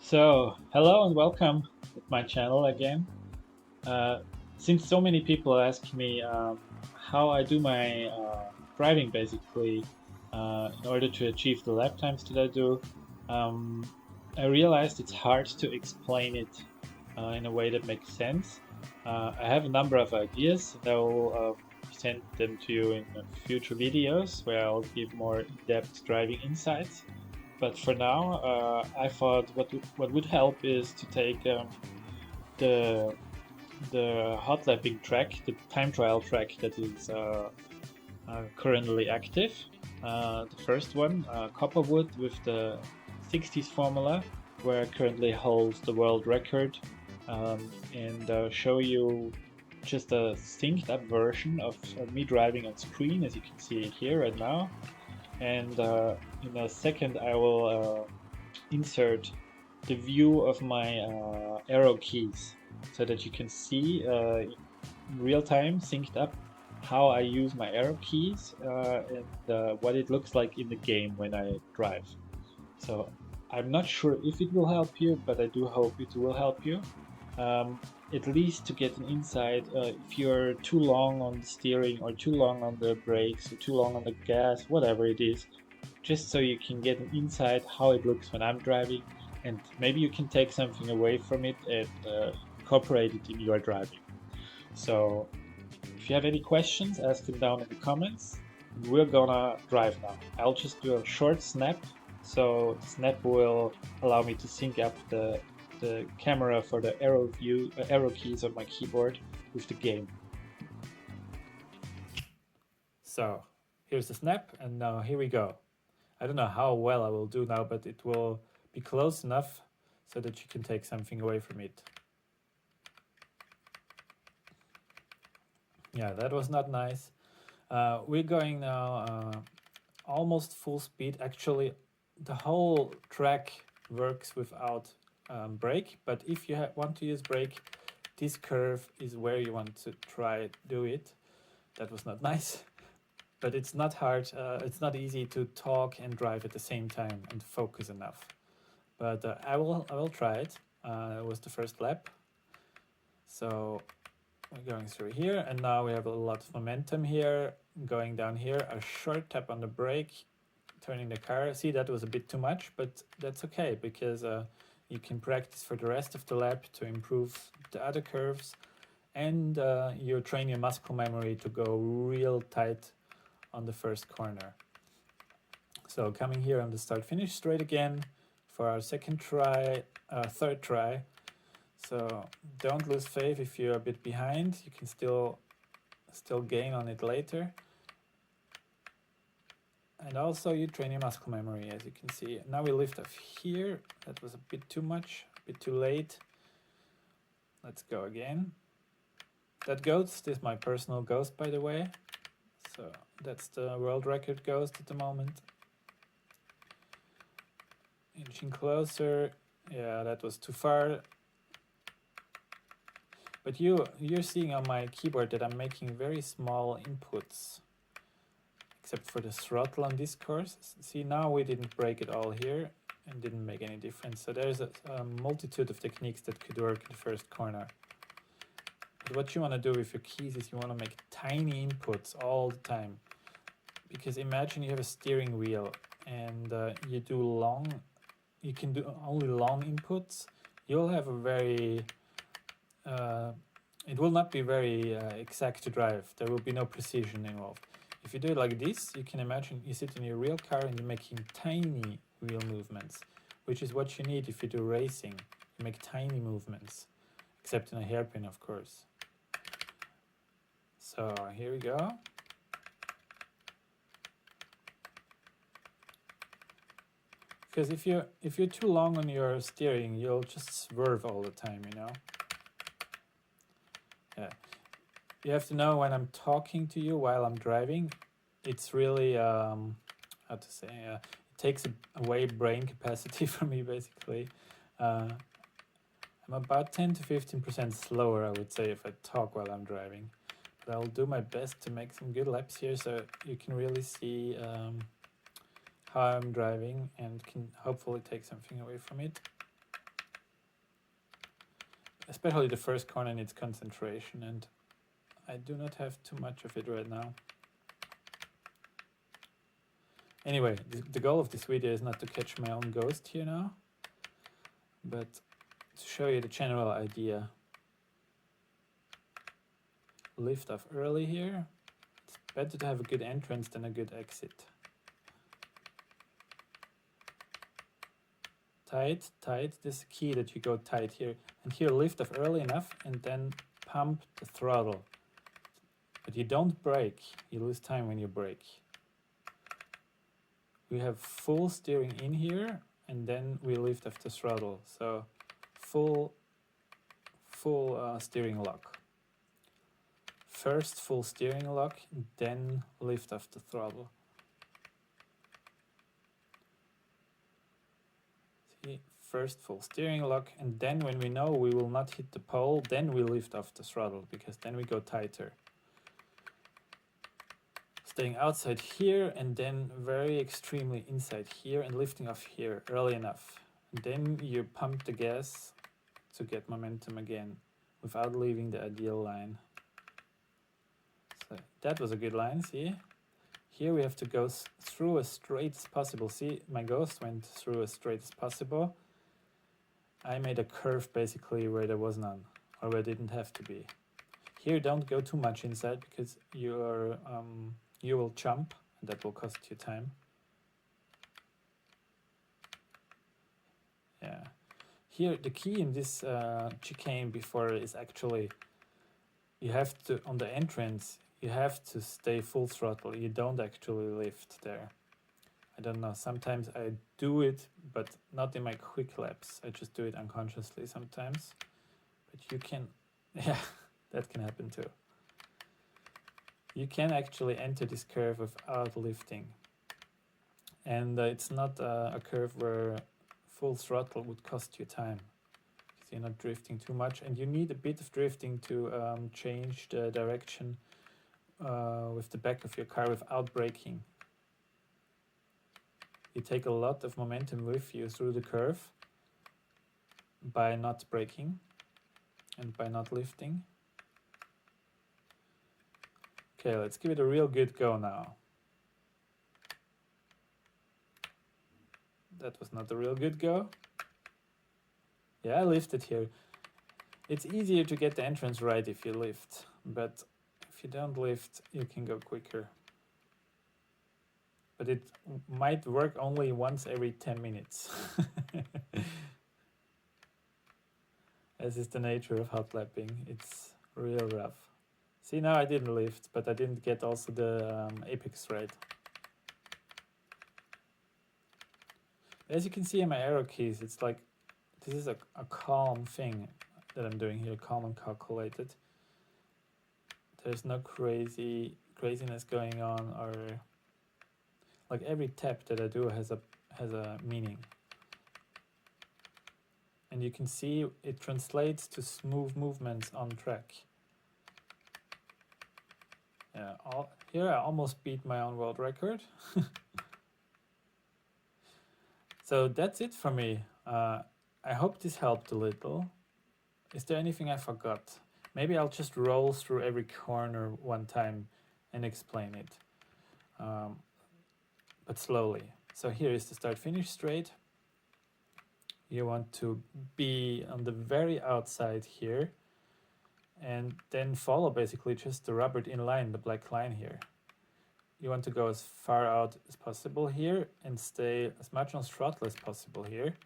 Hello and welcome to my channel again. Uh, since so many people ask me how I do my driving basically in order to achieve the lap times that I do, um, I realized it's hard to explain it in a way that makes sense. I have a number of ideas and I will present them to you in future videos where I'll give more in-depth driving insights. But for now, I thought what would help is to take the hot lapping track, the time trial track that is currently active. The first one, Copperwood with the 60s formula, where I currently holds the world record, and show you just a synced up version of me driving on screen, as you can see here right now. And in a second, I will insert the view of my arrow keys so that you can see in real time synced up how I use my arrow keys and what it looks like in the game when I drive. So I'm not sure if it will help you, but I do hope it will help you. Um, at least to get an insight if you're too long on the steering or too long on the brakes or too long on the gas, whatever it is, just so you can get an insight how it looks when I'm driving, and maybe you can take something away from it and incorporate it in your driving. So if you have any questions, ask them down in the comments. We're gonna drive now. I'll just do a short snap, so the snap will allow me to sync up the camera for the arrow keys on my keyboard with the game. So here's the snap, and now here we go. I don't know how well I will do now, but it will be close enough so that you can take something away from it. Yeah, that was not nice. We're going now almost full speed. Actually, the whole track works without brake, but if you want to use brake, this curve is where you want to try do it. That was not nice. But it's not hard, it's not easy to talk and drive at the same time and focus enough. But I will try it. It was the first lap. So we're going through here, and now we have a lot of momentum here. Going down here, a short tap on the brake, turning the car. See, that was a bit too much, but that's okay because you can practice for the rest of the lap to improve the other curves, and you train your muscle memory to go real tight on the first corner. So coming here on the start finish straight again for our third try. So don't lose faith if you're a bit behind. You can still gain on it later. And also you train your muscle memory, as you can see. Now we lift off here. That was a bit too much, a bit too late. Let's go again. That ghost is my personal ghost, by the way. So that's the world record ghost at the moment. Inching closer. Yeah, that was too far. But you're seeing on my keyboard that I'm making very small inputs, except for the throttle on this course. See, now we didn't break it all here and didn't make any difference. So there's a multitude of techniques that could work in the first corner. But what you want to do with your keys is you want to make tiny inputs all the time. Because imagine you have a steering wheel and you can do only long inputs. You'll have a very, it will not be very exact to drive. There will be no precision involved. If you do it like this, you can imagine you sit in your real car and you're making tiny wheel movements, which is what you need if you do racing. You make tiny movements, except in a hairpin, of course. So here we go. Because if you're too long on your steering, you'll just swerve all the time, you know. Yeah, you have to know when I'm talking to you while I'm driving, it's really how to say, it takes away brain capacity from me basically. I'm about 10 to 15% slower, I would say, if I talk while I'm driving. But I'll do my best to make some good laps here so you can really see how I'm driving and can hopefully take something away from it. especially the first corner needs concentration, and I do not have too much of it right now. Anyway, the goal of this video is not to catch my own ghost here now, but to show you the general idea. Lift off early here. It's better to have a good entrance than a good exit. Tight, tight. This is key that you go tight here. And here lift off early enough and then pump the throttle. But you don't brake. You lose time when you brake. We have full steering in here and then we lift off the throttle. So full steering lock. First full steering lock, then lift off the throttle. See, first full steering lock, and then when we know we will not hit the pole, then we lift off the throttle, because then we go tighter. Staying outside here, and then very extremely inside here, and lifting off here early enough. And then you pump the gas to get momentum again, without leaving the ideal line. So that was a good line, see? Here we have to go through as straight as possible. See, my ghost went through as straight as possible. I made a curve basically where there was none, or where it didn't have to be. Here don't go too much inside, because you will jump, and that will cost you time. Yeah. Here the key in this chicane before is actually, you have to, on the entrance, you have to stay full throttle. You don't actually lift there. I don't know, sometimes I do it, but not in my quick laps. I just do it unconsciously sometimes. But you can, yeah, that can happen too. You can actually enter this curve without lifting. And it's not a curve where full throttle would cost you time, because you're not drifting too much, and you need a bit of drifting to change the direction with the back of your car without braking. You take a lot of momentum with you through the curve by not braking and by not lifting. Okay, let's give it a real good go now. That was not a real good go. Yeah, I lifted here. It's easier to get the entrance right if you lift, but if you don't lift, you can go quicker. But it might work only once every 10 minutes. As is the nature of hot lapping, it's real rough. See, now I didn't lift, but I didn't get also the apex right. As you can see in my arrow keys, it's like, this is a calm thing that I'm doing here, calm and calculated. There's no craziness going on, or like every tap that I do has a meaning. And you can see it translates to smooth movements on track. Yeah, here I almost beat my own world record. So that's it for me. I hope this helped a little. Is there anything I forgot? Maybe I'll just roll through every corner one time and explain it. But slowly. So here is the start-finish straight. You want to be on the very outside here, and then follow basically just the rubbered in line, the black line here. You want to go as far out as possible here and stay as much on throttle as possible here,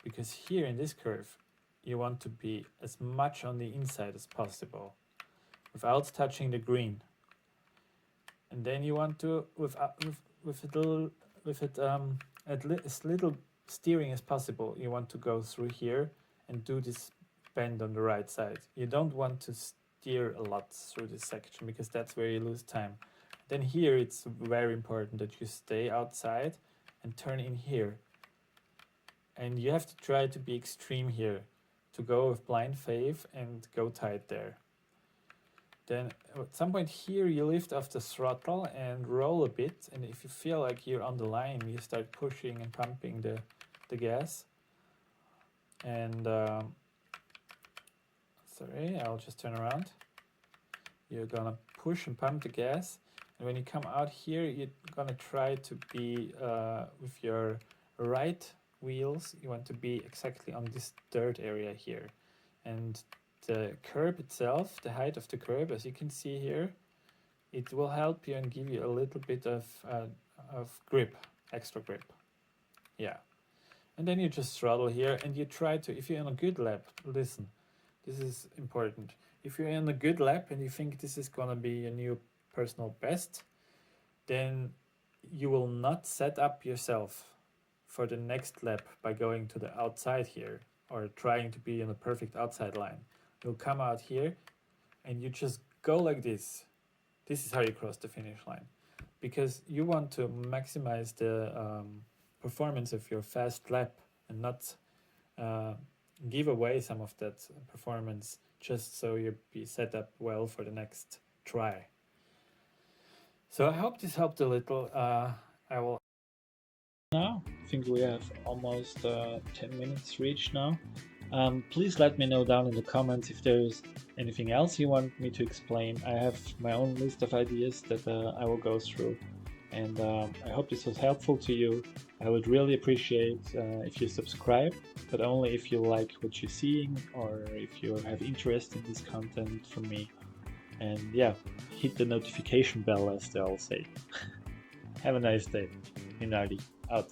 because here in this curve you want to be as much on the inside as possible without touching the green. And then you want to, as little steering as possible, you want to go through here and do this bend on the right side. You don't want to steer a lot through this section, because that's where you lose time. Then here it's very important that you stay outside and turn in here. And you have to try to be extreme here, to go with blind faith and go tight there. Then at some point here you lift off the throttle and roll a bit, and if you feel like you're on the line, you start pushing and pumping the gas. And sorry, I'll just turn around. You're gonna push and pump the gas, and when you come out here, you're gonna try to be with your right wheels, you want to be exactly on this dirt area here. And the curb itself, the height of the curb, as you can see here, it will help you and give you a little bit of grip, extra grip. Yeah. And then you just throttle here and you try to, if you're in a good lap, listen, this is important. If you're in a good lap and you think this is gonna be a new personal best, then you will not set up yourself for the next lap by going to the outside here or trying to be in a perfect outside line. You'll come out here and you just go like this. This is how you cross the finish line, because you want to maximize the performance of your fast lap and not give away some of that performance just so you be set up well for the next try. So I hope this helped a little. I will. Now, I think we have almost 10 minutes reached now. Please let me know down in the comments if there's anything else you want me to explain. I have my own list of ideas that I will go through. And I hope this was helpful to you. I would really appreciate if you subscribe, but only if you like what you're seeing or if you have interest in this content from me. And yeah, hit the notification bell, as they all say. Have a nice day. Minardi, out.